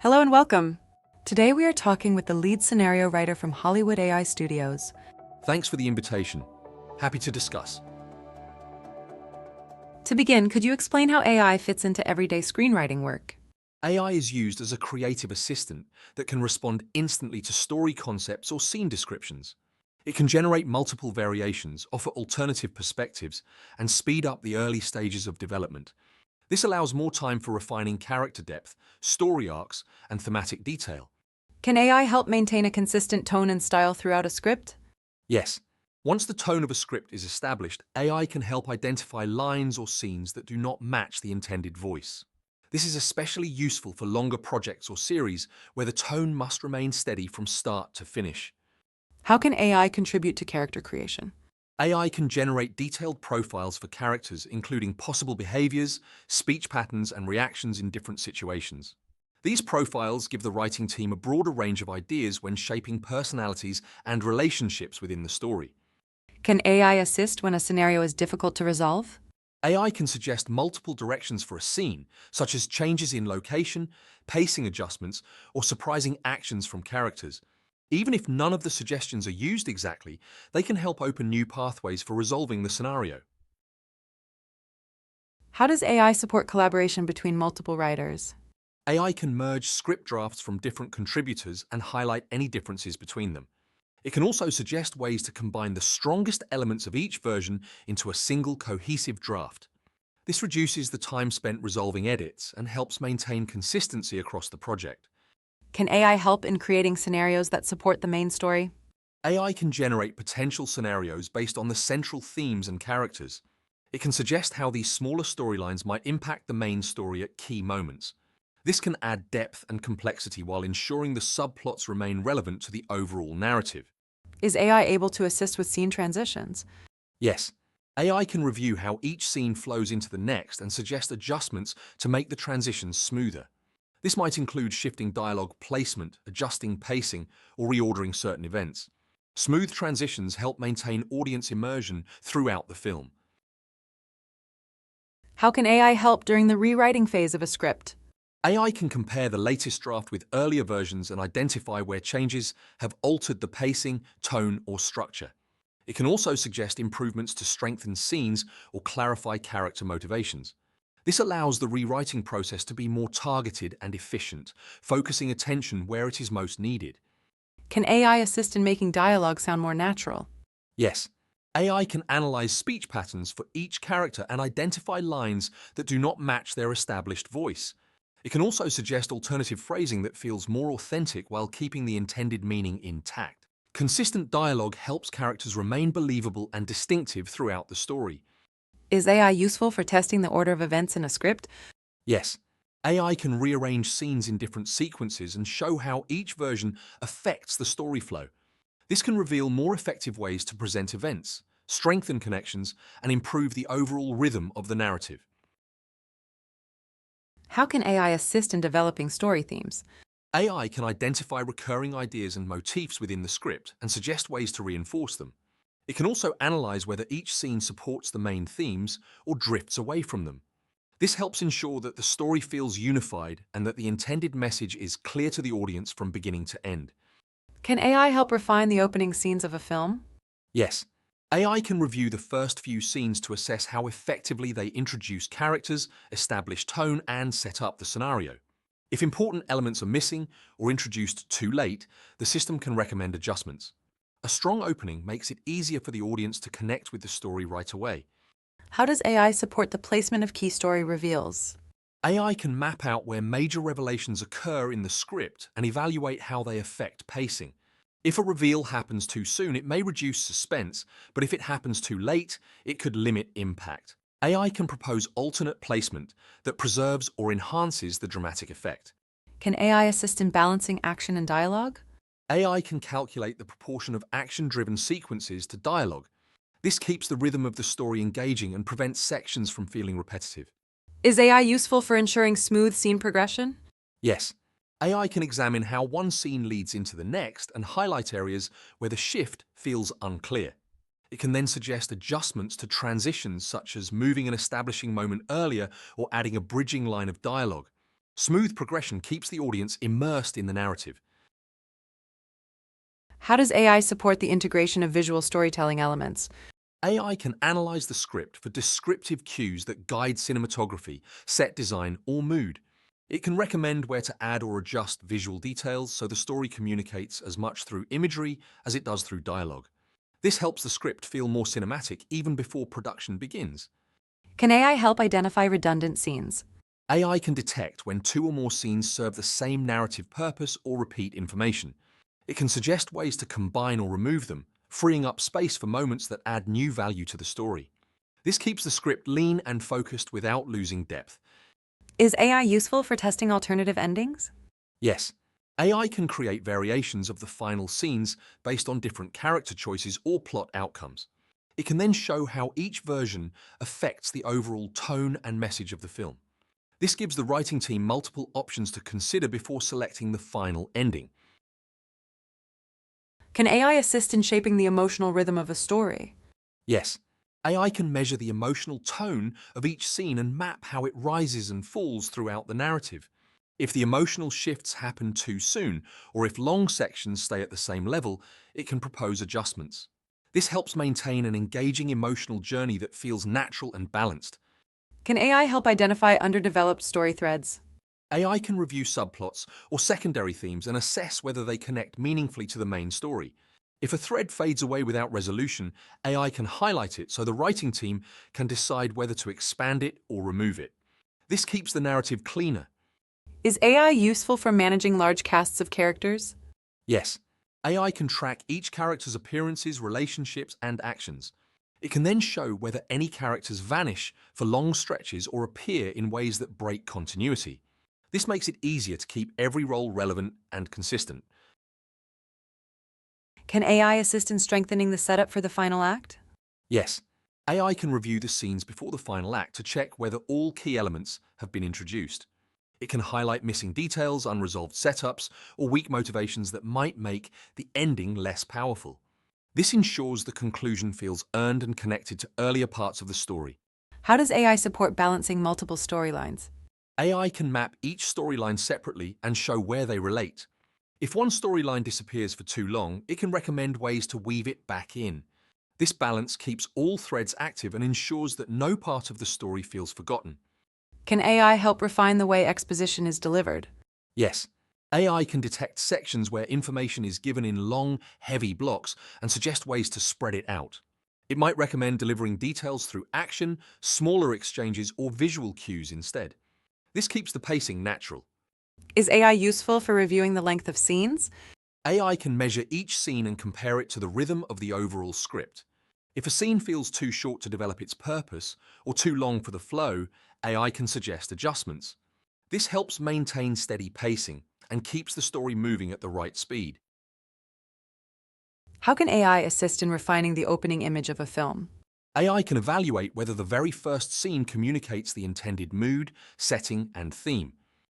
Hello and welcome. Today we are talking with the lead scenario writer from Hollywood AI Studios. Thanks for the invitation. Happy to discuss. To begin, could you explain how AI fits into everyday screenwriting work? AI is used as a creative assistant that can respond instantly to story concepts or scene descriptions. It can generate multiple variations, offer alternative perspectives, and speed up the early stages of development. This allows more time for refining character depth, story arcs, and thematic detail. Can AI help maintain a consistent tone and style throughout a script? Yes, once the tone of a script is established, AI can help identify lines or scenes that do not match the intended voice. This is especially useful for longer projects or series where the tone must remain steady from start to finish. How can AI contribute to character creation? AI can generate detailed profiles for characters, including possible behaviors, speech patterns, and reactions in different situations. These profiles give the writing team a broader range of ideas when shaping personalities and relationships within the story. Can AI assist when a scenario is difficult to resolve? AI can suggest multiple directions for a scene, such as changes in location, pacing adjustments, or surprising actions from characters. Even if none of the suggestions are used exactly, they can help open new pathways for resolving the scenario. How does AI support collaboration between multiple writers? AI can merge script drafts from different contributors and highlight any differences between them. It can also suggest ways to combine the strongest elements of each version into a single cohesive draft. This reduces the time spent resolving edits and helps maintain consistency across the project. Can AI help in creating scenarios that support the main story? AI can generate potential scenarios based on the central themes and characters. It can suggest how these smaller storylines might impact the main story at key moments. This can add depth and complexity while ensuring the subplots remain relevant to the overall narrative. Is AI able to assist with scene transitions? Yes, AI can review how each scene flows into the next and suggest adjustments to make the transitions smoother. This might include shifting dialogue placement, adjusting pacing, or reordering certain events. Smooth transitions help maintain audience immersion throughout the film. How can AI help during the rewriting phase of a script? AI can compare the latest draft with earlier versions and identify where changes have altered the pacing, tone, or structure. It can also suggest improvements to strengthen scenes or clarify character motivations. This allows the rewriting process to be more targeted and efficient, focusing attention where it is most needed. Can AI assist in making dialogue sound more natural? Yes, AI can analyze speech patterns for each character and identify lines that do not match their established voice. It can also suggest alternative phrasing that feels more authentic while keeping the intended meaning intact. Consistent dialogue helps characters remain believable and distinctive throughout the story. Is AI useful for testing the order of events in a script? Yes, AI can rearrange scenes in different sequences and show how each version affects the story flow. This can reveal more effective ways to present events, strengthen connections, and improve the overall rhythm of the narrative. How can AI assist in developing story themes? AI can identify recurring ideas and motifs within the script and suggest ways to reinforce them. It can also analyze whether each scene supports the main themes or drifts away from them. This helps ensure that the story feels unified and that the intended message is clear to the audience from beginning to end. Can AI help refine the opening scenes of a film? Yes, AI can review the first few scenes to assess how effectively they introduce characters, establish tone, and set up the scenario. If important elements are missing or introduced too late, the system can recommend adjustments. A strong opening makes it easier for the audience to connect with the story right away. How does AI support the placement of key story reveals? AI can map out where major revelations occur in the script and evaluate how they affect pacing. If a reveal happens too soon, it may reduce suspense, but if it happens too late, it could limit impact. AI can propose alternate placement that preserves or enhances the dramatic effect. Can AI assist in balancing action and dialogue? AI can calculate the proportion of action-driven sequences to dialogue. This keeps the rhythm of the story engaging and prevents sections from feeling repetitive. Is AI useful for ensuring smooth scene progression? Yes, AI can examine how one scene leads into the next and highlight areas where the shift feels unclear. It can then suggest adjustments to transitions such as moving an establishing moment earlier or adding a bridging line of dialogue. Smooth progression keeps the audience immersed in the narrative. How does AI support the integration of visual storytelling elements? AI can analyze the script for descriptive cues that guide cinematography, set design, or mood. It can recommend where to add or adjust visual details so the story communicates as much through imagery as it does through dialogue. This helps the script feel more cinematic even before production begins. Can AI help identify redundant scenes? AI can detect when two or more scenes serve the same narrative purpose or repeat information. It can suggest ways to combine or remove them, freeing up space for moments that add new value to the story. This keeps the script lean and focused without losing depth. Is AI useful for testing alternative endings? Yes, AI can create variations of the final scenes based on different character choices or plot outcomes. It can then show how each version affects the overall tone and message of the film. This gives the writing team multiple options to consider before selecting the final ending. Can AI assist in shaping the emotional rhythm of a story? Yes, AI can measure the emotional tone of each scene and map how it rises and falls throughout the narrative. If the emotional shifts happen too soon, or if long sections stay at the same level, it can propose adjustments. This helps maintain an engaging emotional journey that feels natural and balanced. Can AI help identify underdeveloped story threads? AI can review subplots or secondary themes and assess whether they connect meaningfully to the main story. If a thread fades away without resolution, AI can highlight it so the writing team can decide whether to expand it or remove it. This keeps the narrative cleaner. Is AI useful for managing large casts of characters? Yes, AI can track each character's appearances, relationships, and actions. It can then show whether any characters vanish for long stretches or appear in ways that break continuity. This makes it easier to keep every role relevant and consistent. Can AI assist in strengthening the setup for the final act? Yes, AI can review the scenes before the final act to check whether all key elements have been introduced. It can highlight missing details, unresolved setups, or weak motivations that might make the ending less powerful. This ensures the conclusion feels earned and connected to earlier parts of the story. How does AI support balancing multiple storylines? AI can map each storyline separately and show where they relate. If one storyline disappears for too long, it can recommend ways to weave it back in. This balance keeps all threads active and ensures that no part of the story feels forgotten. Can AI help refine the way exposition is delivered? Yes, AI can detect sections where information is given in long, heavy blocks and suggest ways to spread it out. It might recommend delivering details through action, smaller exchanges, or visual cues instead. This keeps the pacing natural. Is AI useful for reviewing the length of scenes? AI can measure each scene and compare it to the rhythm of the overall script. If a scene feels too short to develop its purpose or too long for the flow, AI can suggest adjustments. This helps maintain steady pacing and keeps the story moving at the right speed. How can AI assist in refining the opening image of a film? AI can evaluate whether the very first scene communicates the intended mood, setting, and theme.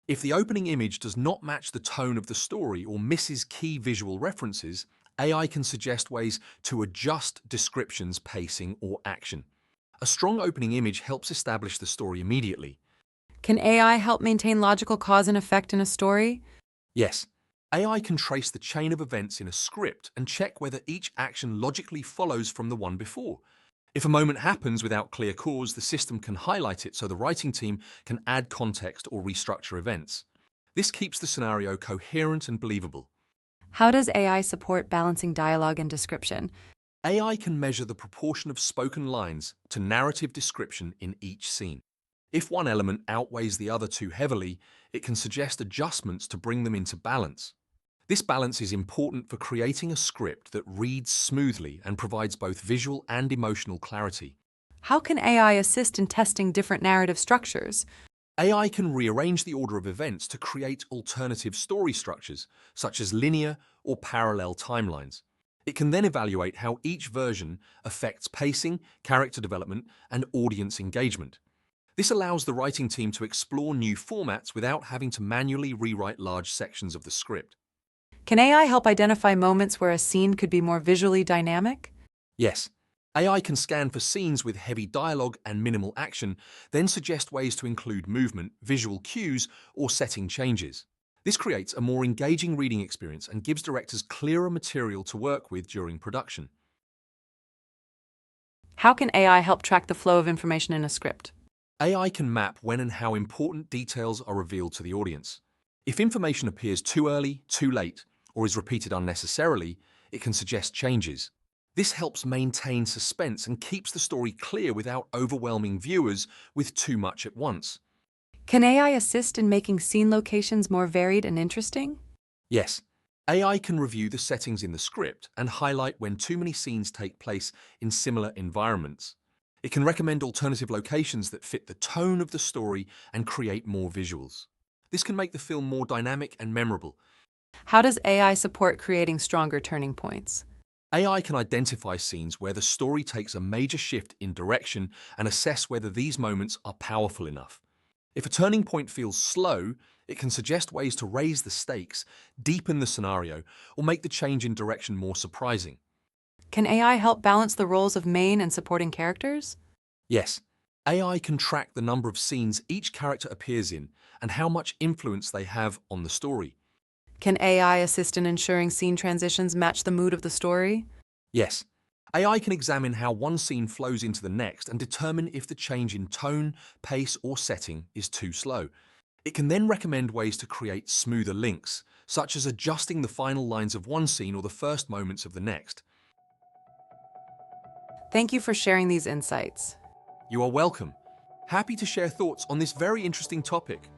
If the opening image does not match the tone of the story or misses key visual references, AI can suggest ways to adjust descriptions, pacing, or action. A strong opening image helps establish the story immediately. Can AI help maintain logical cause and effect in a story? Yes, AI can trace the chain of events in a script and check whether each action logically follows from the one before. If a moment happens without clear cause, the system can highlight it so the writing team can add context or restructure events. This keeps the scenario coherent and believable. How does AI support balancing dialogue and description? AI can measure the proportion of spoken lines to narrative description in each scene. If one element outweighs the other too heavily, it can suggest adjustments to bring them into balance. This balance is important for creating a script that reads smoothly and provides both visual and emotional clarity. How can AI assist in testing different narrative structures? AI can rearrange the order of events to create alternative story structures, such as linear or parallel timelines. It can then evaluate how each version affects pacing, character development, and audience engagement. This allows the writing team to explore new formats without having to manually rewrite large sections of the script. Can AI help identify moments where a scene could be more visually dynamic? Yes, AI can scan for scenes with heavy dialogue and minimal action, then suggest ways to include movement, visual cues, or setting changes. This creates a more engaging reading experience and gives directors clearer material to work with during production. How can AI help track the flow of information in a script? AI can map when and how important details are revealed to the audience. If information appears too early, too late, or is repeated unnecessarily, it can suggest changes. This helps maintain suspense and keeps the story clear without overwhelming viewers with too much at once. Can AI assist in making scene locations more varied and interesting? Yes, AI can review the settings in the script and highlight when too many scenes take place in similar environments. It can recommend alternative locations that fit the tone of the story and create more visuals. This can make the film more dynamic and memorable. How does AI support creating stronger turning points? AI can identify scenes where the story takes a major shift in direction and assess whether these moments are powerful enough. If a turning point feels slow, it can suggest ways to raise the stakes, deepen the scenario, or make the change in direction more surprising. Can AI help balance the roles of main and supporting characters? Yes, AI can track the number of scenes each character appears in and how much influence they have on the story. Can AI assist in ensuring scene transitions match the mood of the story? Yes, AI can examine how one scene flows into the next and determine if the change in tone, pace, or setting is too slow. It can then recommend ways to create smoother links, such as adjusting the final lines of one scene or the first moments of the next. Thank you for sharing these insights. You are welcome. Happy to share thoughts on this very interesting topic.